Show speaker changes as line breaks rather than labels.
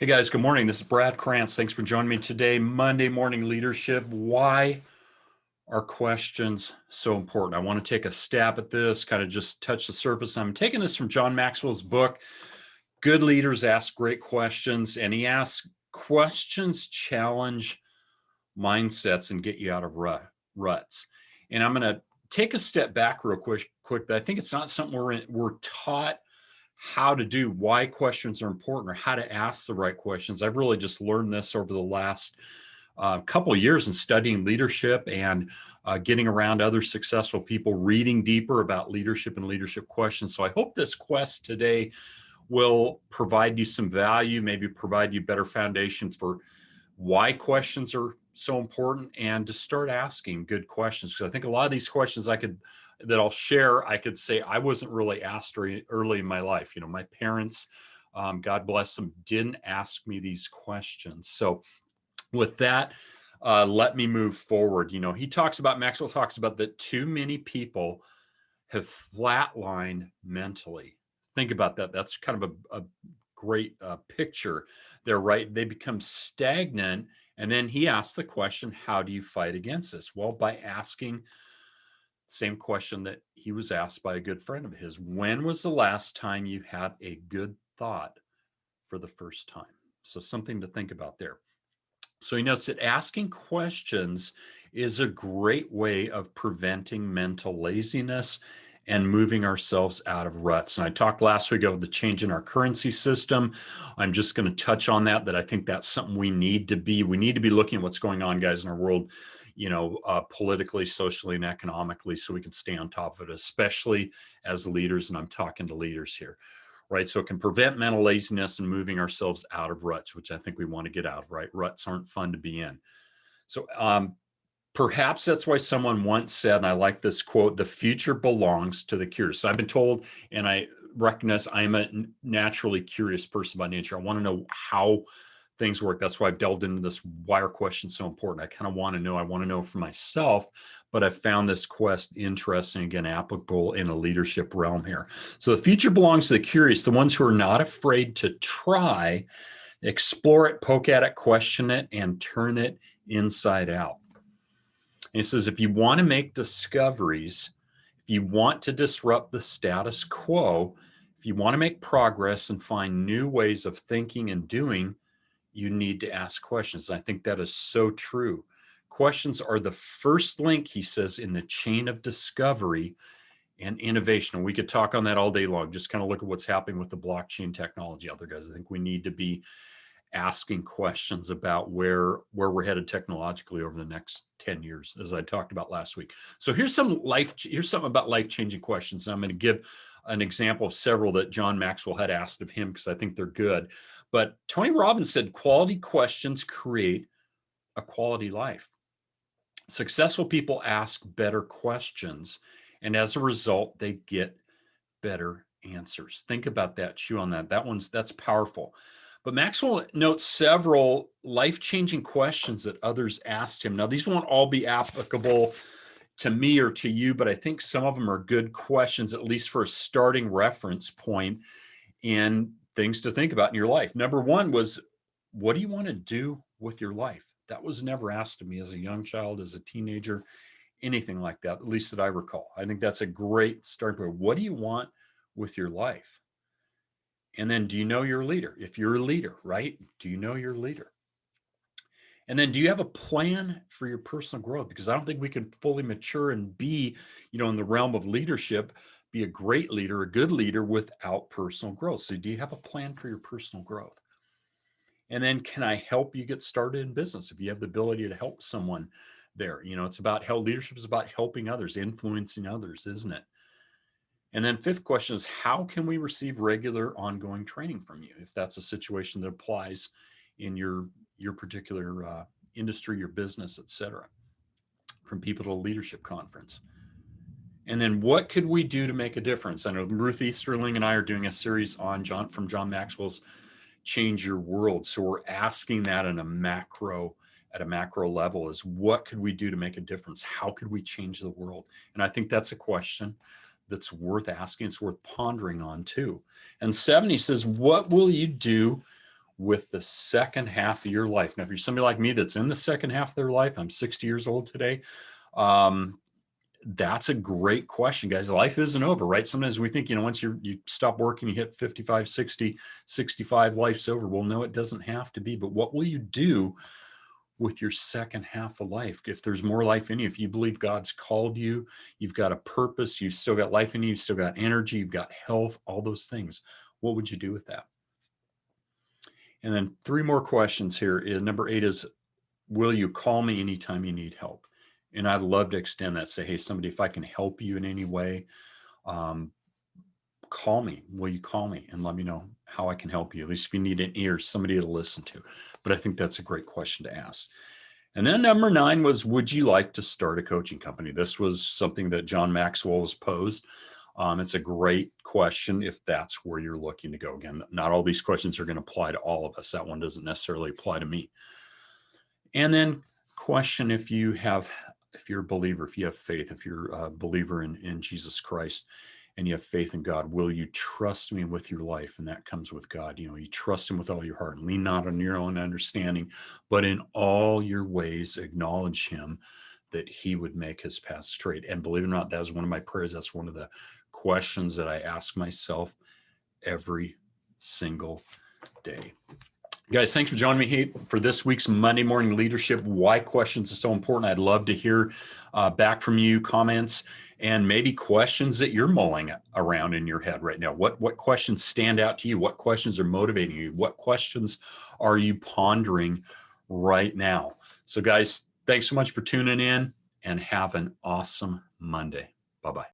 Hey guys, good morning. This is Brad Krantz. Thanks for joining me today. Monday morning leadership. Why are questions so important? I want to take a stab at this, kind of just touch the surface. I'm taking this from John Maxwell's book, Good Leaders Ask Great Questions. And he asks, questions challenge mindsets and get you out of ruts. And I'm going to take a step back real quick. I think it's not something we're taught how to do, why questions are important, or how to ask the right questions. I've really just learned this over the last couple of years in studying leadership and getting around other successful people, reading deeper about leadership and leadership questions. So I hope this quest today will provide you some value, maybe provide you better foundation for why questions are so important and to start asking good questions. Because I think a lot of these questions that I'll share, I could say I wasn't really asked early in my life. You know, my parents, God bless them, didn't ask me these questions. So with that, let me move forward. You know, Maxwell talks about that too many people have flatlined mentally. Think about that. That's kind of a great picture there, right? They become stagnant. And then he asks the question, how do you fight against this? Well, by asking same question that he was asked by a good friend of his. When was the last time you had a good thought for the first time? So something to think about there. So he notes that asking questions is a great way of preventing mental laziness and moving ourselves out of ruts. And I talked last week about the change in our currency system. I'm just going to touch on that I think that's something we need to be looking at what's going on, guys, in our world, politically, socially, and economically, so we can stay on top of it, especially as leaders. And I'm talking to leaders here, right? So it can prevent mental laziness and moving ourselves out of ruts, which I think we want to get out of, right? Ruts aren't fun to be in. So perhaps that's why someone once said, and I like this quote, the future belongs to the curious. So I've been told, and I recognize I'm a naturally curious person by nature. I want to know how things work. That's why I've delved into this. Why are questions so important? I kind of want to know. I want to know for myself, but I found this quest interesting, again, applicable in a leadership realm here. So the future belongs to the curious, the ones who are not afraid to try, explore it, poke at it, question it, and turn it inside out. And he says, if you want to make discoveries, if you want to disrupt the status quo, if you want to make progress and find new ways of thinking and doing, you need to ask questions. I think that is so true. Questions are the first link, he says, in the chain of discovery and innovation. And we could talk on that all day long. Just kind of look at what's happening with the blockchain technology out there, guys. I think we need to be asking questions about where we're headed technologically over the next 10 years, as I talked about last week. So here's something about life-changing questions. And I'm going to give an example of several that John Maxwell had asked of him, because I think they're good. But Tony Robbins said, quality questions create a quality life. Successful people ask better questions, and as a result, they get better answers. Think about that, chew on that. That's powerful. But Maxwell notes several life-changing questions that others asked him. Now, these won't all be applicable to me or to you, but I think some of them are good questions, at least for a starting reference point and things to think about in your life. Number one was, what do you want to do with your life? That was never asked of me as a young child, as a teenager, anything like that, at least that I recall. I think that's a great starting point. What do you want with your life? And then, do you know your leader? If you're a leader, right? Do you know your leader? And then, do you have a plan for your personal growth? Because I don't think we can fully mature and be, in the realm of leadership, be a great leader, a good leader without personal growth. So do you have a plan for your personal growth? And then, can I help you get started in business? If you have the ability to help someone there, it's about how leadership is about helping others, influencing others, isn't it? And then fifth question is, how can we receive regular ongoing training from you? If that's a situation that applies in your particular industry, your business, et cetera, from people to a leadership conference. And then what could we do to make a difference? I know Ruth Easterling and I are doing a series on from John Maxwell's Change Your World. So we're asking that at a macro level, is what could we do to make a difference? How could we change the world? And I think that's a question that's worth asking. It's worth pondering on too. And 70 says, what will you do with the second half of your life. Now, if you're somebody like me that's in the second half of their life, I'm 60 years old today. That's a great question, guys. Life isn't over, right? Sometimes we think, once you stop working, you hit 55, 60, 65, life's over. Well, no, it doesn't have to be. But what will you do with your second half of life? If there's more life in you, if you believe God's called you, you've got a purpose, you've still got life in you, you've still got energy, you've got health, all those things. What would you do with that? And then 3 more questions here. Number 8 is, will you call me anytime you need help? And I'd love to extend that. Say, hey, somebody, if I can help you in any way, call me. Will you call me and let me know how I can help you? At least if you need an ear, somebody to listen to. But I think that's a great question to ask. And then number 9 was, would you like to start a coaching company? This was something that John Maxwell was posed. It's a great question if that's where you're looking to go. Again, not all these questions are going to apply to all of us. That one doesn't necessarily apply to me. And then question, if you're a believer, if you have faith, if you're a believer in Jesus Christ and you have faith in God, will you trust me with your life? And that comes with God. You trust him with all your heart and lean not on your own understanding, but in all your ways acknowledge him, that he would make his path straight. And believe it or not, that was one of my prayers. That's one of the questions that I ask myself every single day. Guys, thanks for joining me here for this week's Monday Morning Leadership. Why questions are so important. I'd love to hear back from you, comments, and maybe questions that you're mulling around in your head right now. What questions stand out to you? What questions are motivating you? What questions are you pondering right now? So guys, thanks so much for tuning in and have an awesome Monday. Bye-bye.